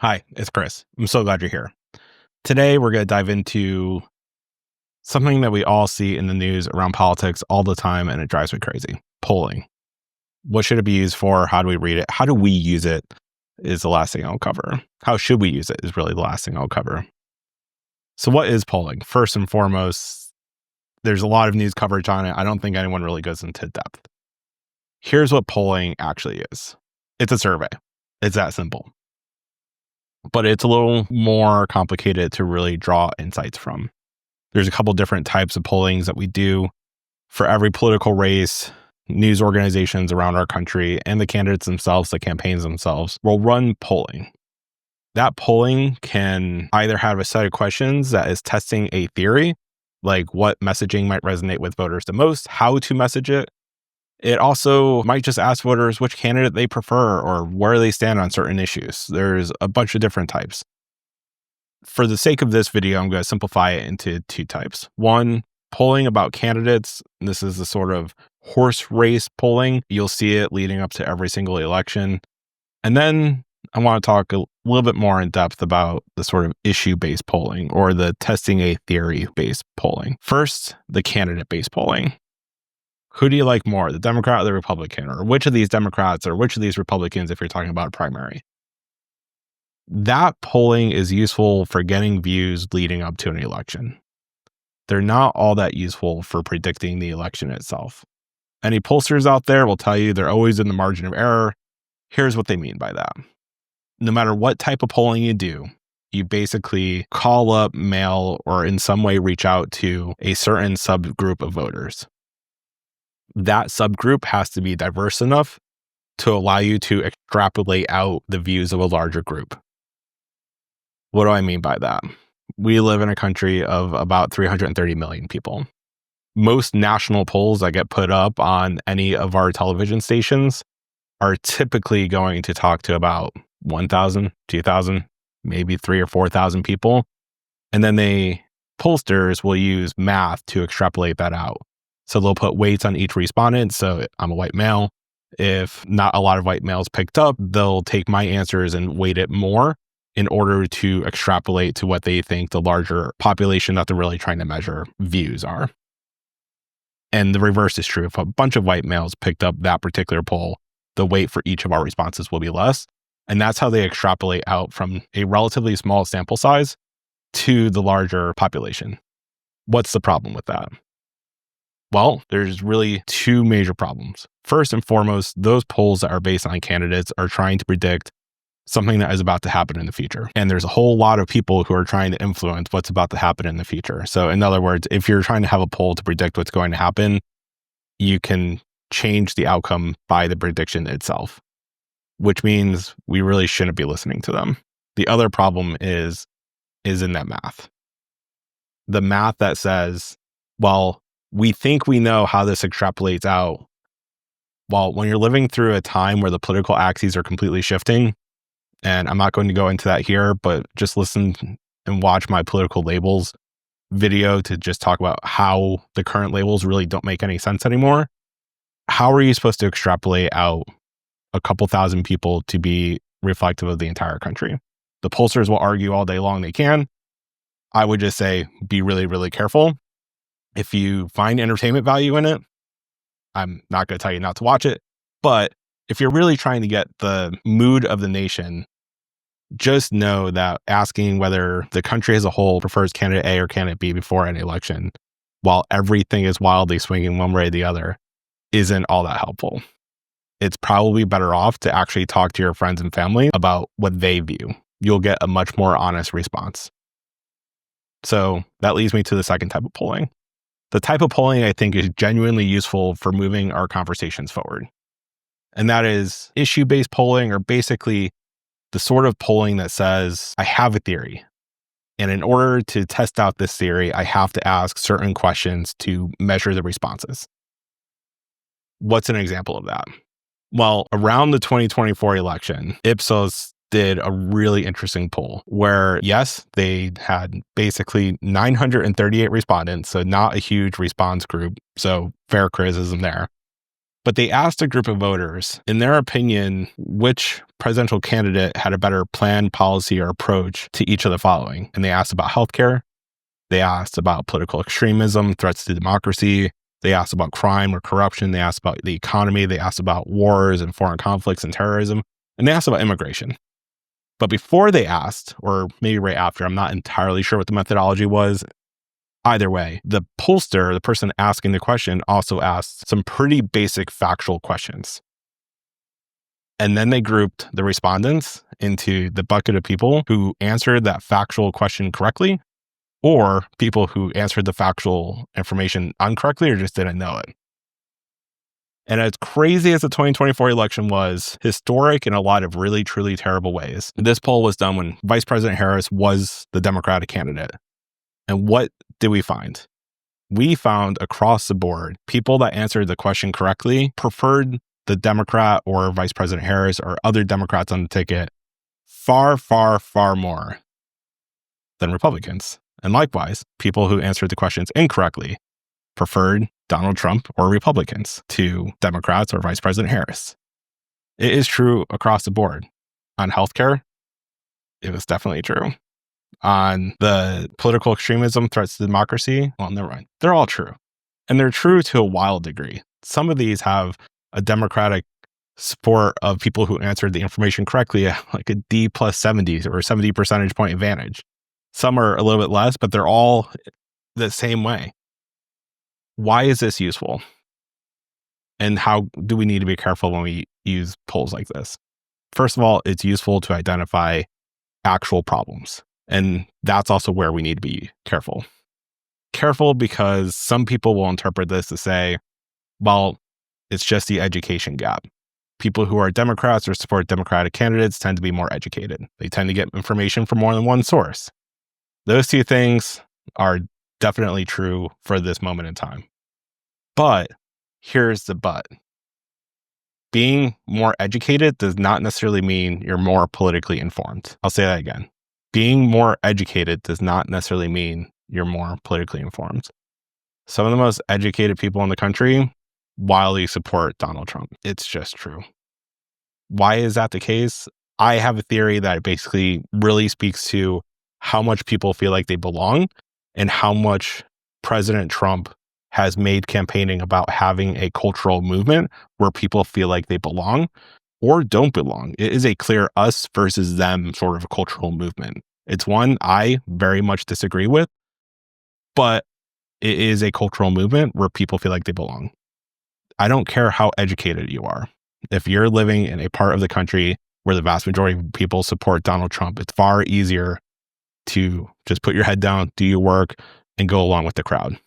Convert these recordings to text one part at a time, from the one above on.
Hi, it's Chris. I'm so glad you're here. Today, we're going to dive into something that we all see in the news around politics all the time, and it drives me crazy. Polling. What should it be used for? How do we read it? How do we use it is the last thing I'll cover. How should we use it is really the last thing I'll cover. So what is polling? First and foremost, there's a lot of news coverage on it. I don't think anyone really goes into depth. Here's what polling actually is. It's a survey. It's that simple. But it's a little more complicated to really draw insights from. There's a couple different types of pollings that we do for every political race. News organizations around our country and the candidates themselves, the campaigns themselves, will run polling. That polling can either have a set of questions that is testing a theory, like what messaging might resonate with voters the most, how to message it. It also might just ask voters which candidate they prefer or where they stand on certain issues. There's a bunch of different types. For the sake of this video, I'm going to simplify it into two types. One, polling about candidates. This is the sort of horse race polling. You'll see it leading up to every single election. And then I want to talk a little bit more in depth about the sort of issue-based polling or the testing a theory-based polling. First, the candidate-based polling. Who do you like more, the Democrat or the Republican? Or which of these Democrats or which of these Republicans if you're talking about a primary? That polling is useful for getting views leading up to an election. They're not all that useful for predicting the election itself. Any pollsters out there will tell you they're always in the margin of error. Here's what they mean by that. No matter what type of polling you do, you basically call up, mail, or in some way reach out to a certain subgroup of voters. That subgroup has to be diverse enough to allow you to extrapolate out the views of a larger group. What do I mean by that? We live in a country of about 330 million people. Most national polls that get put up on any of our television stations are typically going to talk to about 1,000, 2,000, maybe 3,000 or 4,000 people. And then pollsters will use math to extrapolate that out. So they'll put weights on each respondent. So I'm a white male. If not a lot of white males picked up, they'll take my answers and weight it more in order to extrapolate to what they think the larger population that they're really trying to measure views are. And the reverse is true. If a bunch of white males picked up that particular poll, the weight for each of our responses will be less. And that's how they extrapolate out from a relatively small sample size to the larger population. What's the problem with that? Well, there's really two major problems. First and foremost, those polls that are based on candidates are trying to predict something that is about to happen in the future. And there's a whole lot of people who are trying to influence what's about to happen in the future. So in other words, if you're trying to have a poll to predict what's going to happen, you can change the outcome by the prediction itself, which means we really shouldn't be listening to them. The other problem is in that math. The math that says, well, we think we know how this extrapolates out. Well, when you're living through a time where the political axes are completely shifting, and I'm not going to go into that here, but just listen and watch my political labels video to just talk about how the current labels really don't make any sense anymore. How are you supposed to extrapolate out a couple thousand people to be reflective of the entire country? The pollsters will argue all day long they can. I would just say, be really, really careful. If you find entertainment value in it, I'm not going to tell you not to watch it. But if you're really trying to get the mood of the nation, just know that asking whether the country as a whole prefers candidate A or candidate B before any election, while everything is wildly swinging one way or the other, isn't all that helpful. It's probably better off to actually talk to your friends and family about what they view. You'll get a much more honest response. So that leads me to the second type of polling. The type of polling I think is genuinely useful for moving our conversations forward. And that is issue-based polling, or basically the sort of polling that says, I have a theory. And in order to test out this theory, I have to ask certain questions to measure the responses. What's an example of that? Well, around the 2024 election, Ipsos did a really interesting poll where, yes, they had basically 938 respondents, so not a huge response group, so fair criticism there. But they asked a group of voters, in their opinion, which presidential candidate had a better plan, policy, or approach to each of the following. And they asked about healthcare. They asked about political extremism, threats to democracy. They asked about crime or corruption. They asked about the economy. They asked about wars and foreign conflicts and terrorism. And they asked about immigration. But before they asked, or maybe right after, I'm not entirely sure what the methodology was. Either way, the pollster, the person asking the question, also asked some pretty basic factual questions. And then they grouped the respondents into the bucket of people who answered that factual question correctly, or people who answered the factual information incorrectly or just didn't know it. And as crazy as the 2024 election was, historic in a lot of really, truly terrible ways, this poll was done when Vice President Harris was the Democratic candidate. And what did we find? We found across the board, people that answered the question correctly preferred the Democrat or Vice President Harris or other Democrats on the ticket far, far, far more than Republicans. And likewise, people who answered the questions incorrectly preferred Donald Trump or Republicans to Democrats or Vice President Harris. It is true across the board. On healthcare, it was definitely true. On the political extremism, threats to democracy, well, never mind. They're all true. And they're true to a wild degree. Some of these have a Democratic support of people who answered the information correctly, like a D plus 70 or 70 percentage point advantage. Some are a little bit less, but they're all the same way. Why is this useful? And how do we need to be careful when we use polls like this? First of all, it's useful to identify actual problems. And that's also where we need to be careful. Careful because some people will interpret this to say, well, it's just the education gap. People who are Democrats or support Democratic candidates tend to be more educated. They tend to get information from more than one source. Those two things are definitely true for this moment in time. But here's the but. Being more educated does not necessarily mean you're more politically informed. I'll say that again. Being more educated does not necessarily mean you're more politically informed. Some of the most educated people in the country wildly support Donald Trump. It's just true. Why is that the case? I have a theory that it basically really speaks to how much people feel like they belong and how much President Trump has made campaigning about having a cultural movement where people feel like they belong or don't belong. It is a clear us versus them sort of cultural movement. It's one I very much disagree with, but it is a cultural movement where people feel like they belong. I don't care how educated you are. If you're living in a part of the country where the vast majority of people support Donald Trump, it's far easier to just put your head down, do your work, and go along with the crowd.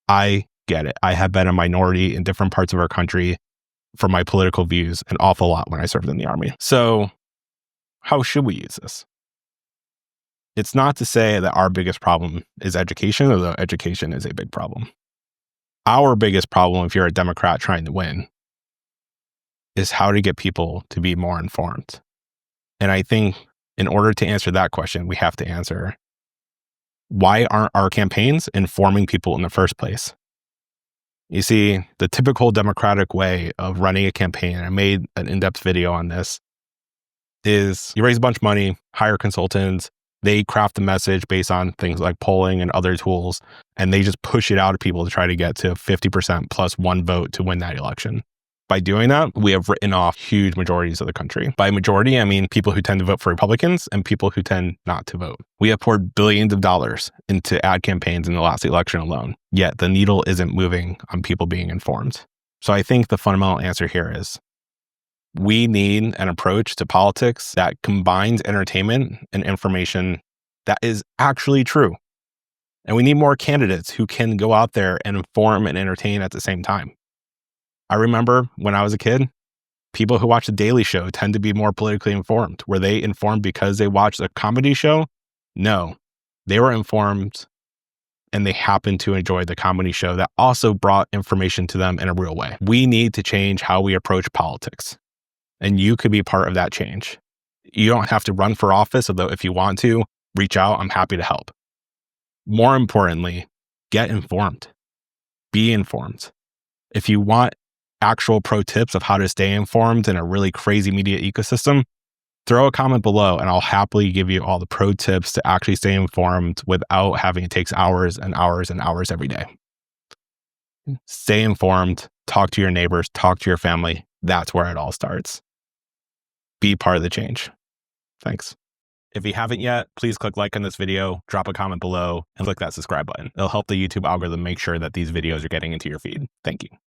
I get it. I have been a minority in different parts of our country for my political views an awful lot when I served in the Army. So how should we use this? It's not to say that our biggest problem is education, although education is a big problem. Our biggest problem, if you're a Democrat trying to win, is how to get people to be more informed. And I think in order to answer that question, we have to answer, why aren't our campaigns informing people in the first place? You see, the typical Democratic way of running a campaign, I made an in-depth video on this, is you raise a bunch of money, hire consultants, they craft the message based on things like polling and other tools, and they just push it out to people to try to get to 50% plus one vote to win that election. By doing that, we have written off huge majorities of the country. By majority, I mean people who tend to vote for Republicans and people who tend not to vote. We have poured billions of dollars into ad campaigns in the last election alone, yet the needle isn't moving on people being informed. So I think the fundamental answer here is we need an approach to politics that combines entertainment and information that is actually true. And we need more candidates who can go out there and inform and entertain at the same time. I remember when I was a kid, people who watch The Daily Show tend to be more politically informed. Were they informed because they watched a comedy show? No, they were informed and they happened to enjoy the comedy show that also brought information to them in a real way. We need to change how we approach politics, and you could be part of that change. You don't have to run for office, although if you want to, reach out. I'm happy to help. More importantly, get informed. Be informed. If you want actual pro tips of how to stay informed in a really crazy media ecosystem, throw a comment below and I'll happily give you all the pro tips to actually stay informed without having it take hours and hours and hours every day. Stay informed, talk to your neighbors, talk to your family. That's where it all starts. Be part of the change. Thanks. If you haven't yet, please click like on this video, drop a comment below, and click that subscribe button. It'll help the YouTube algorithm make sure that these videos are getting into your feed. Thank you.